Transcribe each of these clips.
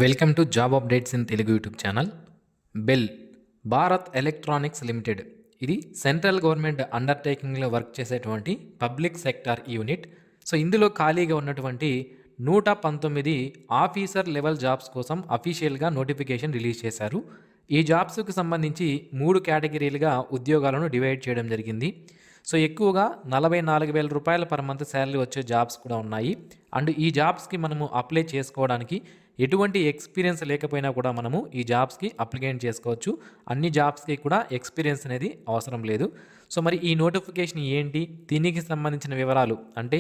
Welcome to job updates in Telugu YouTube channel. Bell Bharat electronics limited ఇది central government అండర్టేకింగ్లో work చేసేటువంటి public sector unit. So ఇందులో ఖాళీగా ఉన్నటువంటి 119 officer level jobs కోసం అఫీషియల్గా నోటిఫికేషన్ రిలీజ్ చేశారు. ఈ జాబ్స్కి సంబంధించి 3 కేటగిరీలుగా ఉద్యోగాలను డివైడ్ చేయడం జరిగింది. సో ఎక్కువగా 44,000 రూపాయల పర్ మంత్ శాలరీ వచ్చే జాబ్స్ కూడా ఉన్నాయి. అండ్ ఈ జాబ్స్కి మనము అప్లై చేసుకోవడానికి ఎటువంటి ఎక్స్పీరియన్స్ లేకపోయినా కూడా మనము ఈ జాబ్స్కి అప్లికేట్ చేసుకోవచ్చు. అన్ని జాబ్స్కి కూడా ఎక్స్పీరియన్స్ అనేది అవసరం లేదు. సో మరి ఈ నోటిఫికేషన్ ఏంటి, దీనికి సంబంధించిన వివరాలు అంటే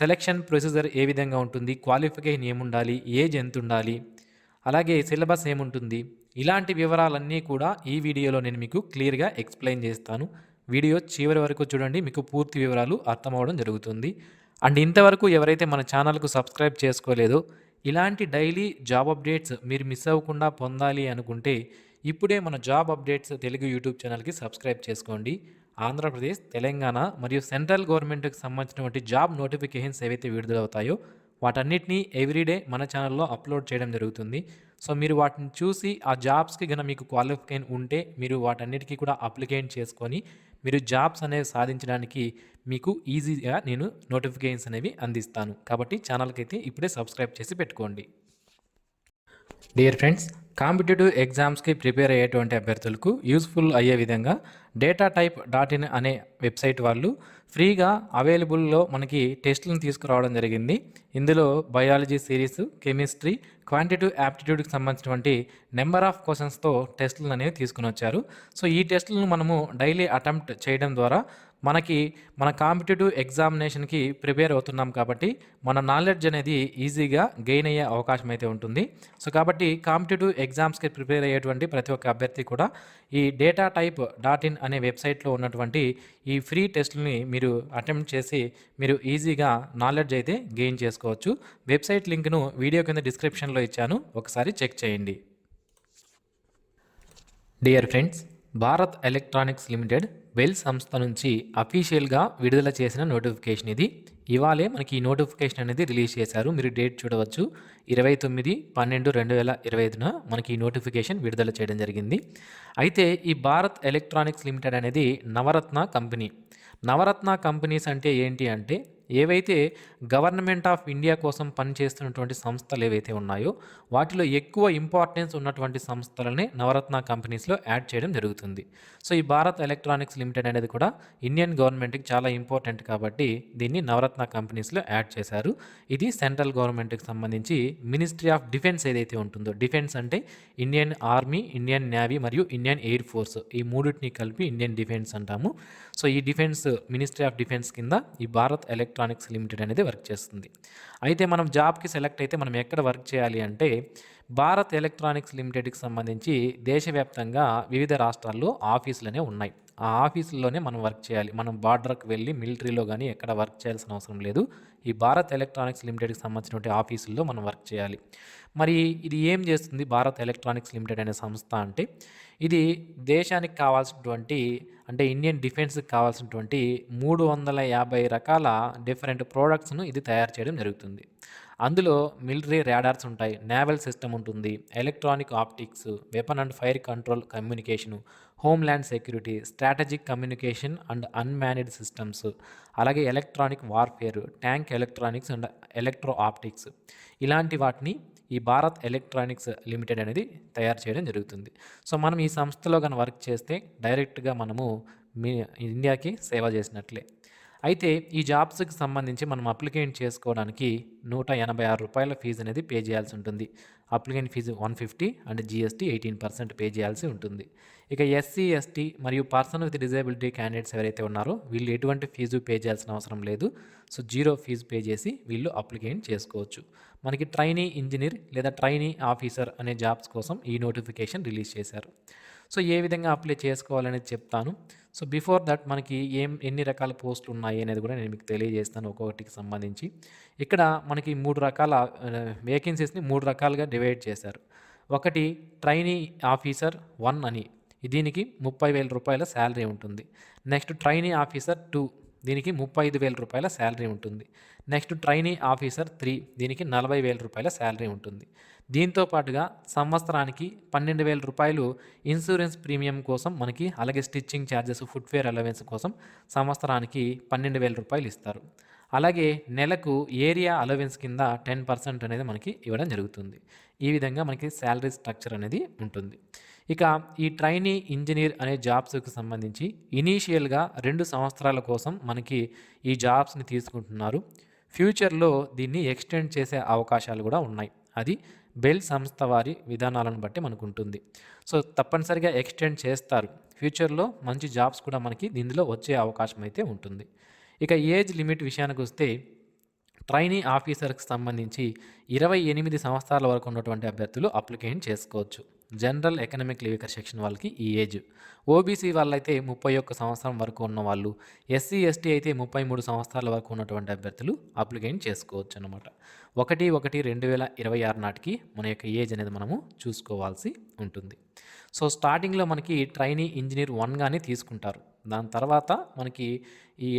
సెలక్షన్ ప్రొసీజర్ ఏ విధంగా ఉంటుంది, క్వాలిఫికేషన్ ఏముండాలి, ఏజ్ ఎంత ఉండాలి, అలాగే సిలబస్ ఏముంటుంది, ఇలాంటి వివరాలన్నీ కూడా ఈ వీడియోలో నేను మీకు క్లియర్గా ఎక్స్ప్లెయిన్ చేస్తాను. వీడియో చివరి వరకు చూడండి, మీకు పూర్తి వివరాలు అర్థమవడం జరుగుతుంది. అండ్ ఇంతవరకు ఎవరైతే మన ఛానల్కు సబ్స్క్రైబ్ చేసుకోలేదో ఇలాంటి డైలీ జాబ్ అప్డేట్స్ మీరు మిస్ అవ్వకుండా పొందాలి అనుకుంటే ఇప్పుడే మన జాబ్ అప్డేట్స్ తెలుగు యూట్యూబ్ ఛానల్కి సబ్స్క్రైబ్ చేసుకోండి. ఆంధ్రప్రదేశ్, తెలంగాణ మరియు సెంట్రల్ గవర్నమెంట్కి సంబంధించినటువంటి జాబ్ నోటిఫికేషన్స్ ఏవైతే విడుదలవుతాయో వాటన్నిటినీ ఎవ్రీడే మన ఛానల్లో అప్లోడ్ చేయడం జరుగుతుంది. సో మీరు వాటిని చూసి ఆ జాబ్స్కి కనుక మీకు క్వాలిఫికేషన్ ఉంటే మీరు వాటన్నిటికీ కూడా అప్లికేట్ చేసుకొని మీరు జాబ్స్ అనేవి సాధించడానికి మీకు ఈజీగా నేను నోటిఫికేషన్స్ అనేవి అందిస్తాను. కాబట్టి ఛానల్కి అయితే ఇప్పుడే సబ్స్క్రైబ్ చేసి పెట్టుకోండి. డియర్ ఫ్రెండ్స్, కాంపిటేటివ్ ఎగ్జామ్స్కి ప్రిపేర్ అయ్యేటువంటి అభ్యర్థులకు యూస్ఫుల్ అయ్యే విధంగా datatype.in అనే వెబ్సైట్ వాళ్ళు ఫ్రీగా అవైలబుల్లో మనకి టెస్టులను తీసుకురావడం జరిగింది. ఇందులో బయాలజీ సిరీస్, కెమిస్ట్రీ, క్వాంటిటివ్ యాప్టిట్యూడ్కి సంబంధించినటువంటి నెంబర్ ఆఫ్ క్వశ్చన్స్తో టెస్టులను అనేవి తీసుకుని వచ్చారు. సో ఈ టెస్టులను మనము డైలీ అటెంప్ట్ చేయడం ద్వారా మన కాంపిటేటివ్ ఎగ్జామినేషన్కి ప్రిపేర్ అవుతున్నాం కాబట్టి మన నాలెడ్జ్ అనేది ఈజీగా గెయిన్ అయ్యే అవకాశం అయితే ఉంటుంది. సో కాబట్టి కాంపిటేటివ్ ఎగ్జామ్స్కి ప్రిపేర్ అయ్యేటువంటి ప్రతి ఒక్క అభ్యర్థి కూడా ఈ datatype.in అనే వెబ్సైట్లో ఉన్నటువంటి ఈ ఫ్రీ టెస్టులని మీరు అటెంప్ట్ చేసి మీరు ఈజీగా నాలెడ్జ్ అయితే గెయిన్ చేసుకోవచ్చు. వెబ్సైట్ లింక్ను వీడియో కింద డిస్క్రిప్షన్లో ఇచ్చాను, ఒకసారి చెక్ చేయండి. Dear friends, Bharat electronics limited bell సంస్థ నుంచి అఫీషియల్గా విడుదల చేసిన నోటిఫికేషన్ ఇది. ఇవాళే మనకి ఈ నోటిఫికేషన్ అనేది రిలీజ్ చేశారు. మీరు డేట్ చూడవచ్చు, 29/12/2025 మనకి ఈ నోటిఫికేషన్ విడుదల చేయడం జరిగింది. అయితే ఈ భారత్ ఎలక్ట్రానిక్స్ లిమిటెడ్ అనేది నవరత్న కంపెనీ. నవరత్న కంపెనీస్ అంటే ఏంటి అంటే ఏవైతే గవర్నమెంట్ ఆఫ్ ఇండియా కోసం పనిచేస్తున్నటువంటి సంస్థలు ఏవైతే ఉన్నాయో వాటిలో ఎక్కువ ఇంపార్టెన్స్ ఉన్నటువంటి సంస్థలనే నవరత్న కంపెనీస్లో యాడ్ చేయడం జరుగుతుంది. సో ఈ భారత్ ఎలక్ట్రానిక్స్ లిమిటెడ్ అనేది కూడా ఇండియన్ గవర్నమెంట్కి చాలా ఇంపార్టెంట్ కాబట్టి దీన్ని నవరత్న కంపెనీస్లో యాడ్ చేశారు. ఇది సెంట్రల్ గవర్నమెంట్కి సంబంధించి మినిస్ట్రీ ఆఫ్ డిఫెన్స్ ఏదైతే ఉంటుందో, డిఫెన్స్ అంటే ఇండియన్ ఆర్మీ, ఇండియన్ నేవీ మరియు ఇండియన్ ఎయిర్ ఫోర్స్, ఈ మూడింటిని కలిపి ఇండియన్ డిఫెన్స్ అంటాము. సో ఈ డిఫెన్స్ మినిస్ట్రీ ఆఫ్ డిఫెన్స్ కింద ఈ భారత్ ఎలక్ట్రానిక్స్ లిమిటెడ్ అనేది వర్క్ చేస్తుంది. అయితే మనం జాబ్కి సెలెక్ట్ అయితే మనం ఎక్కడ వర్క్ చేయాలి అంటే భారత్ ఎలక్ట్రానిక్స్ లిమిటెడ్కి సంబంధించి దేశవ్యాప్తంగా వివిధ రాష్ట్రాల్లో ఆఫీసులనే ఉన్నాయి. ఆ ఆఫీసుల్లోనే మనం వర్క్ చేయాలి. మనం బార్డర్కి వెళ్ళి మిలిటరీలో కానీ ఎక్కడ వర్క్ చేయాల్సిన అవసరం లేదు. ఈ భారత్ ఎలక్ట్రానిక్స్ లిమిటెడ్కి సంబంధించినటువంటి ఆఫీసుల్లో మనం వర్క్ చేయాలి. మరి ఇది ఏం చేస్తుంది భారత్ ఎలక్ట్రానిక్స్ లిమిటెడ్ అనే సంస్థ అంటే ఇది దేశానికి కావాల్సినటువంటి అంటే ఇండియన్ డిఫెన్స్కి కావాల్సినటువంటి 350 రకాల డిఫరెంట్ ప్రోడక్ట్స్ను ఇది తయారు చేయడం జరుగుతుంది. అందులో మిలిటరీ రాడార్స్ ఉంటాయి, నేవల్ సిస్టమ్ ఉంటుంది, electronic optics, weapon and fire control communication, homeland security, strategic communication and unmanned systems, అలాగే electronic warfare, tank electronics and electro optics, ఇలాంటి వాటిని ఈ భారత్ ఎలక్ట్రానిక్స్ లిమిటెడ్ అనేది తయారు చేయడం జరుగుతుంది. సో మనం ఈ సంస్థలో కానీ వర్క్ చేస్తే డైరెక్ట్గా మనము ఇండియాకి సేవ చేసినట్లే. అయితే ఈ జాబ్స్కి సంబంధించి మనం అప్లికేట్ చేసుకోవడానికి 186 రూపాయల ఫీజు అనేది పే చేయాల్సి ఉంటుంది. Applicant fees 150 and GST 18% pay చేయాల్సి ఉంటుంది. ఇక ఎస్సీ, ఎస్టీ మరియు పర్సన్ విత్ డిజేబిలిటీ క్యాండిడేట్స్ ఎవరైతే ఉన్నారో వీళ్ళు ఎటువంటి ఫీజు పే చేయాల్సిన అవసరం లేదు. సో 0 ఫీజు పే చేసి వీళ్ళు అప్లికేట్ చేసుకోవచ్చు. మనకి ట్రైనీ ఇంజనీర్ లేదా ట్రైనీ ఆఫీసర్ అనే జాబ్స్ కోసం ఈ నోటిఫికేషన్ రిలీజ్ చేశారు. సో ఏ విధంగా అప్లై చేసుకోవాలనేది చెప్తాను. సో బిఫోర్ దట్ మనకి ఎన్ని రకాల పోస్టులు ఉన్నాయి అనేది కూడా నేను మీకు తెలియజేస్తాను ఒక్కొక్కటికి సంబంధించి. ఇక్కడ మనకి 3 రకాల వేకెన్సీస్ని 3 రకాలుగా డివైడ్ చేశారు. ఒకటి ట్రైనీ ఆఫీసర్ 1 అని, దీనికి 30,000 రూపాయల శాలరీ ఉంటుంది. నెక్స్ట్ ట్రైనీ ఆఫీసర్ 2, దీనికి 35,000 రూపాయల శాలరీ ఉంటుంది. నెక్స్ట్ ట్రైనీ ఆఫీసర్ 3, దీనికి 40,000 రూపాయల శాలరీ ఉంటుంది. దీంతో పాటుగా సంవత్సరానికి 12,000 రూపాయలు ఇన్సూరెన్స్ ప్రీమియం కోసం మనకి, అలాగే స్టిచ్చింగ్ ఛార్జెస్, ఫుట్వేర్ అలవెన్స్ కోసం సంవత్సరానికి 12,000 రూపాయలు ఇస్తారు. అలాగే నెలకు ఏరియా అలవెన్స్ కింద 10% అనేది మనకి ఇవ్వడం జరుగుతుంది. ఈ విధంగా మనకి శాలరీ స్ట్రక్చర్ అనేది ఉంటుంది. ఇక ఈ ట్రైనీ ఇంజనీర్ అనే జాబ్స్కి సంబంధించి ఇనీషియల్గా 2 సంవత్సరాల కోసం మనకి ఈ జాబ్స్ని తీసుకుంటున్నారు. ఫ్యూచర్లో దీన్ని ఎక్స్టెండ్ చేసే అవకాశాలు కూడా ఉన్నాయి. అది బెల్ సంస్థ వారి విధానాలను బట్టి మనకు ఉంటుంది. సో తప్పనిసరిగా ఎక్స్టెండ్ చేస్తారు. ఫ్యూచర్లో మంచి జాబ్స్ కూడా మనకి ఇందులో వచ్చే అవకాశం అయితే ఉంటుంది. ఇక ఏజ్ లిమిట్ విషయానికి వస్తే ట్రైనీ ఆఫీసర్కి సంబంధించి 28 సంవత్సరాల వరకు ఉన్నటువంటి అభ్యర్థులు అప్లికేషన్ చేసుకోవచ్చు. జనరల్ ఎకనామిక్ వీకర్ సెక్షన్ వాళ్ళకి ఈ ఏజ్. ఓబీసీ వాళ్ళైతే 31 సంవత్సరం వరకు ఉన్నవాళ్ళు, ఎస్సీ ఎస్టీ అయితే 33 సంవత్సరాల వరకు ఉన్నటువంటి అభ్యర్థులు అప్లికేషన్ చేసుకోవచ్చు అనమాట. 1/1/2026 నాటికి మన యొక్క ఏజ్ అనేది మనము చూసుకోవాల్సి ఉంటుంది. సో స్టార్టింగ్లో మనకి ట్రైనీ ఇంజనీర్ 1గానే తీసుకుంటారు. దాని తర్వాత మనకి ఈ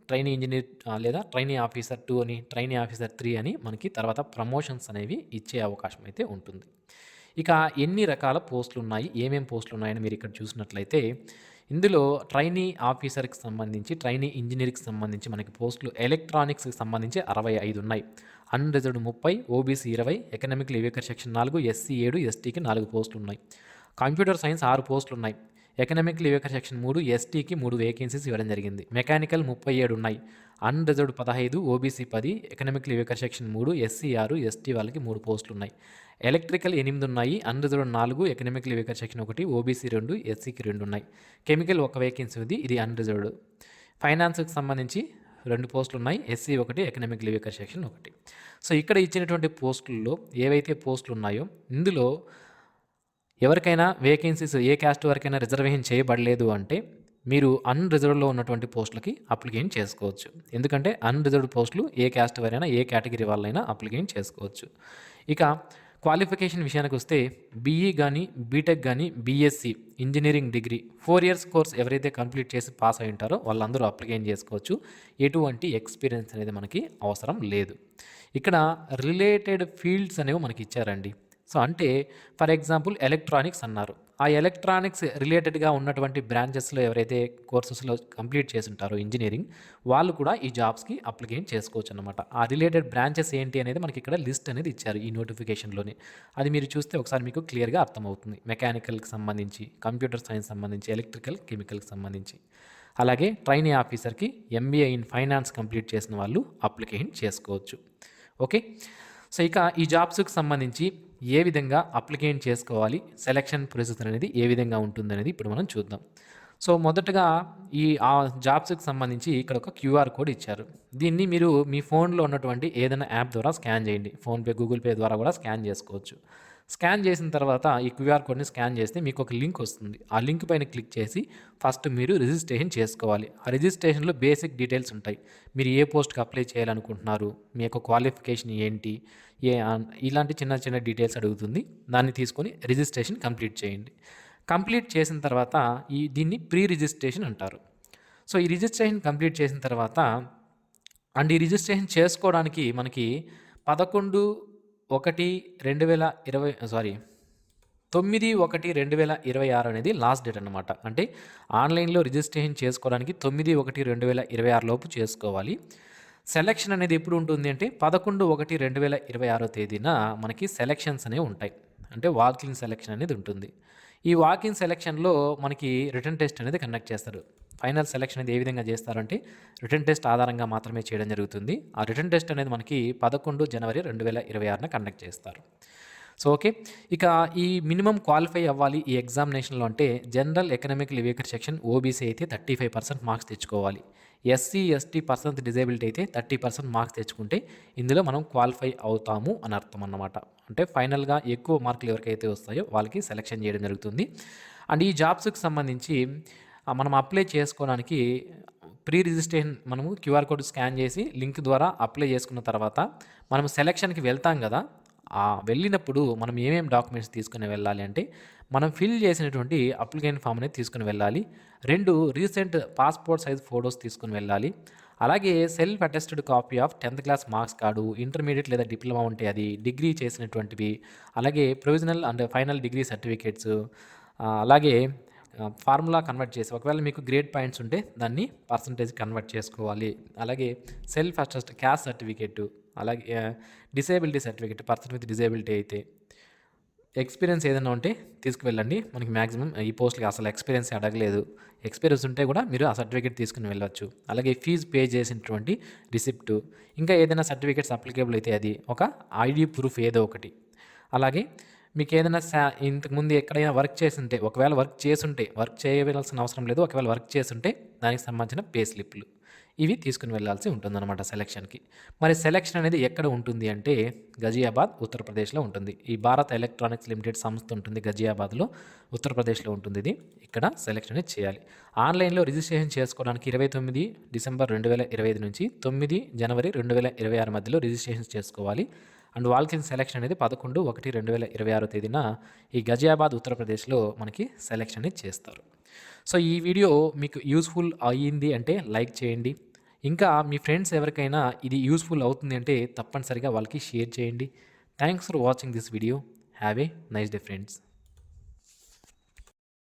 ట్రైనీ ఇంజనీర్ లేదా ట్రైనీ ఆఫీసర్ 2 అని, ట్రైనీ ఆఫీసర్ 3 అని మనకి తర్వాత ప్రమోషన్స్ అనేవి ఇచ్చే అవకాశం అయితే ఉంటుంది. ఇక ఎన్ని రకాల పోస్టులు ఉన్నాయి, ఏమేం పోస్టులు ఉన్నాయని మీరు ఇక్కడ చూసినట్లయితే ఇందులో ట్రైనీ ఆఫీసర్కి సంబంధించి, ట్రైనీ ఇంజనీర్కి సంబంధించి మనకి పోస్టులు ఎలక్ట్రానిక్స్కి సంబంధించి 65 ఉన్నాయి. Unreserved 30, OBC 20, economic weaker section 4, SC 7, ఎస్టీకి 4 పోస్టులు ఉన్నాయి. కంప్యూటర్ సైన్స్ 6 పోస్టులు ఉన్నాయి. ఎకనామిక్ వీకర్ సెక్షన్ 3, ఎస్టీకి 3 వేకెన్సీస్ ఇవ్వడం జరిగింది. మెకానికల్ 37 ఉన్నాయి. Unreserved 15, OBC 10, economic weaker section 3, SC 6, ST వాళ్ళకి 3 పోస్టులు ఉన్నాయి. ఎలక్ట్రికల్ 8 ఉన్నాయి. Unreserved 4, economic weaker section 1, OBC 2, ఎస్సీకి 2 ఉన్నాయి. కెమికల్ 1 వేకెన్సీ ఉంది, ఇది అన్రిజర్వ్డ్. ఫైనాన్స్కి సంబంధించి 2 పోస్టులు ఉన్నాయి. SC 1, economic weaker section 1. So ఇక్కడ ఇచ్చినటువంటి పోస్టుల్లో ఏవైతే పోస్టులు ఉన్నాయో ఇందులో ఎవరికైనా వేకెన్సీస్ ఏ క్యాస్ట్ వరకైనా రిజర్వేషన్ చేయబడలేదు అంటే మీరు అన్రిజర్వ్డ్లో ఉన్నటువంటి పోస్టులకి అప్లికేషన్ చేసుకోవచ్చు. ఎందుకంటే అన్రిజర్వ్డ్ పోస్టులు ఏ క్యాస్ట్ వారైనా, ఏ కేటగిరీ వాళ్ళైనా అప్లికేషన్ చేసుకోవచ్చు. ఇక క్వాలిఫికేషన్ విషయానికి వస్తే బీఈ కానీ, బీటెక్ కానీ, BSc engineering degree 4 years course ఎవరైతే కంప్లీట్ చేసి పాస్ అయి ఉంటారో వాళ్ళందరూ అప్లికేషన్ చేసుకోవచ్చు. ఎటువంటి ఎక్స్పీరియన్స్ అనేది మనకి అవసరం లేదు. ఇక్కడ రిలేటెడ్ ఫీల్డ్స్ అనేవి మనకి ఇచ్చారండి. సో అంటే ఫర్ ఎగ్జాంపుల్ ఎలక్ట్రానిక్స్ అన్నారు. ఆ ఎలక్ట్రానిక్స్ రిలేటెడ్గా ఉన్నటువంటి బ్రాంచెస్లో ఎవరైతే కోర్సెస్లో కంప్లీట్ చేసి ఉంటారో ఇంజనీరింగ్, వాళ్ళు కూడా ఈ జాబ్స్కి అప్లికేషన్ చేసుకోవచ్చు అనమాట. ఆ రిలేటెడ్ బ్రాంచెస్ ఏంటి అనేది మనకి ఇక్కడ లిస్ట్ అనేది ఇచ్చారు ఈ నోటిఫికేషన్లోనే. అది మీరు చూస్తే ఒకసారి మీకు క్లియర్గా అర్థమవుతుంది. మెకానికల్కి సంబంధించి, కంప్యూటర్ సైన్స్ సంబంధించి, ఎలక్ట్రికల్, కెమికల్కి సంబంధించి. అలాగే ట్రైనీ ఆఫీసర్కి ఎంబీఏ ఇన్ ఫైనాన్స్ కంప్లీట్ చేసిన వాళ్ళు అప్లికేషన్ చేసుకోవచ్చు. ఓకే, సో ఇక ఈ జాబ్స్కి సంబంధించి ఏ విధంగా అప్లికేషన్ చేసుకోవాలి, సెలక్షన్ ప్రొసీజర్ అనేది ఏ విధంగా ఉంటుందనేది ఇప్పుడు మనం చూద్దాం. సో మొదటగా ఈ జాబ్స్కి సంబంధించి ఇక్కడ ఒక క్యూఆర్ కోడ్ ఇచ్చారు. దీన్ని మీరు మీ ఫోన్లో ఉన్నటువంటి ఏదైనా యాప్ ద్వారా స్కాన్ చేయండి. ఫోన్పే, గూగుల్ పే ద్వారా కూడా స్కాన్ చేసుకోవచ్చు. స్కాన్ చేసిన తర్వాత ఈ క్యూఆర్ కోడ్ని స్కాన్ చేస్తే మీకు ఒక లింక్ వస్తుంది. ఆ లింక్ పైన క్లిక్ చేసి ఫస్ట్ మీరు రిజిస్ట్రేషన్ చేసుకోవాలి. ఆ రిజిస్ట్రేషన్లో బేసిక్ డీటెయిల్స్ ఉంటాయి. మీరు ఏ పోస్ట్కి అప్లై చేయాలనుకుంటున్నారు, మీ యొక్క క్వాలిఫికేషన్ ఏంటి, ఇలాంటి చిన్న చిన్న డీటెయిల్స్ అడుగుతుంది. దాన్ని తీసుకొని రిజిస్ట్రేషన్ కంప్లీట్ చేయండి. కంప్లీట్ చేసిన తర్వాత దీన్ని ప్రీ రిజిస్ట్రేషన్ అంటారు. సో ఈ రిజిస్ట్రేషన్ కంప్లీట్ చేసిన తర్వాత ఈ రిజిస్ట్రేషన్ చేసుకోవడానికి మనకి 9/1/2026 అనేది లాస్ట్ డేట్ అనమాట. అంటే ఆన్లైన్లో రిజిస్ట్రేషన్ చేసుకోవడానికి 9/1/2026 లోపు చేసుకోవాలి. సెలక్షన్ అనేది ఎప్పుడు ఉంటుంది అంటే 11/1/2026 తేదీన మనకి సెలక్షన్స్ అనేవి ఉంటాయి. అంటే వాకింగ్ సెలక్షన్ అనేది ఉంటుంది. ఈ వాకింగ్ సెలక్షన్లో మనకి రిటన్ టెస్ట్ అనేది కండక్ట్ చేస్తారు. ఫైనల్ సెలక్షన్ అనేది ఏ విధంగా చేస్తారంటే రిటన్ టెస్ట్ ఆధారంగా మాత్రమే చేయడం జరుగుతుంది. ఆ రిటన్ టెస్ట్ అనేది మనకి 11 జనవరి 2026 కండక్ట్ చేస్తారు. సో ఓకే, ఇక ఈ మినిమం క్వాలిఫై అవ్వాలి ఈ ఎగ్జామినేషన్లో అంటే general economic weaker section OBC అయితే 35% మార్క్స్ తెచ్చుకోవాలి. ఎస్సీ ఎస్టీ పర్సన్ డిజేబిలిటీ అయితే 30% మార్క్స్ తెచ్చుకుంటే ఇందులో మనం క్వాలిఫై అవుతాము అని అర్థం అన్నమాట. అంటే ఫైనల్గా ఎక్కువ మార్కులు ఎవరికైతే వస్తాయో వాళ్ళకి సెలెక్షన్ చేయడం జరుగుతుంది. అండ్ ఈ జాబ్స్కి సంబంధించి మనం అప్లై చేసుకోవడానికి ప్రీ రిజిస్ట్రేషన్ మనము క్యూఆర్ కోడ్ స్కాన్ చేసి లింక్ ద్వారా అప్లై చేసుకున్న తర్వాత మనం సెలక్షన్కి వెళ్తాం కదా, వెళ్ళినప్పుడు మనం ఏమేమి డాక్యుమెంట్స్ తీసుకొని వెళ్ళాలి అంటే, మనం ఫిల్ చేసినటువంటి అప్లికేషన్ ఫామ్ అనేది తీసుకొని వెళ్ళాలి. 2 రీసెంట్ పాస్‌పోర్ట్ సైజ్ ఫోటోస్ తీసుకొని వెళ్ళాలి. అలాగే సెల్ఫ్ అటెస్టెడ్ కాపీ ఆఫ్ 10థ్ క్లాస్ మార్క్స్ కార్డు, ఇంటర్మీడియేట్ లేదా డిప్లొమా ఉంటే అది, డిగ్రీ చేసినటువంటివి, అలాగే provisional and final degree certificates, అలాగే ఫార్ములా కన్వర్ట్ చేసి ఒకవేళ మీకు గ్రేడ్ పాయింట్స్ ఉంటే దాన్ని పర్సంటేజ్ కన్వర్ట్ చేసుకోవాలి. అలాగే సెల్ఫ్ అటెస్ట్ క్యాస్ట్ సర్టిఫికేట్, అలాగే disability certificate person with disability అయితే, ఎక్స్పీరియన్స్ ఏదైనా ఉంటే తీసుకువెళ్ళండి. మనకి మ్యాక్సిమం ఈ పోస్ట్‌లకి అసలు ఎక్స్పీరియన్స్ అడగలేదు. ఎక్స్పీరియన్స్ ఉంటే కూడా మీరు ఆ సర్టిఫికేట్ తీసుకొని వెళ్ళొచ్చు. అలాగే ఫీజు పే చేసినటువంటి రిసిప్టు, ఇంకా ఏదైనా సర్టిఫికేట్స్ అప్లికేబుల్ అయితే అది, ఒక ఐడీ ప్రూఫ్ ఏదో ఒకటి. అలాగే మీకు ఏదైనా ఇంతకుముందు ఎక్కడైనా వర్క్ చేసుంటే, ఒకవేళ వర్క్ చేసుంటే, వర్క్ చేయవలసిన అవసరం లేదు. ఒకవేళ వర్క్ చేసుంటే దానికి సంబంధించిన పే స్లిప్‌లు ఇవి తీసుకొని వెళ్ళాల్సి ఉంటుందన్నమాట సెలక్షన్‌కి. మరి సెలక్షన్ అనేది ఎక్కడ ఉంటుంది అంటే గజియాబాద్, ఉత్తరప్రదేశ్‌లో ఉంటుంది. ఈ భారత్ ఎలక్ట్రానిక్స్ లిమిటెడ్ సంస్థ ఉంటుంది గజియాబాద్‌లో, ఉత్తరప్రదేశ్‌లో ఉంటుంది ఇది. ఇక్కడ సెలక్షన్ అనేది చేయాలి. ఆన్‌లైన్‌లో రిజిస్ట్రేషన్ చేసుకోవడానికి 29 డిసెంబర్ 2025 నుంచి 9 జనవరి 2026 మధ్యలో రిజిస్ట్రేషన్ చేసుకోవాలి. అండ్ వాల్కిన్ సెలక్షన్ అనేది 11/1/2026 తేదీన ఈ గజియాబాద్, ఉత్తరప్రదేశ్‌లో మనకి సెలక్షన్ అనేది చేస్తారు. సో ఈ వీడియో మీకు యూస్‌ఫుల్ అయ్యింది అంటే లైక్ చేయండి. ఇంకా మీ ఫ్రెండ్స్ ఎవరికైనా ఇది యూస్‌ఫుల్ అవుతుంది అంటే తప్పనిసరిగా వాళ్ళకి షేర్ చేయండి. Thanks for watching this video. Have a nice day friends.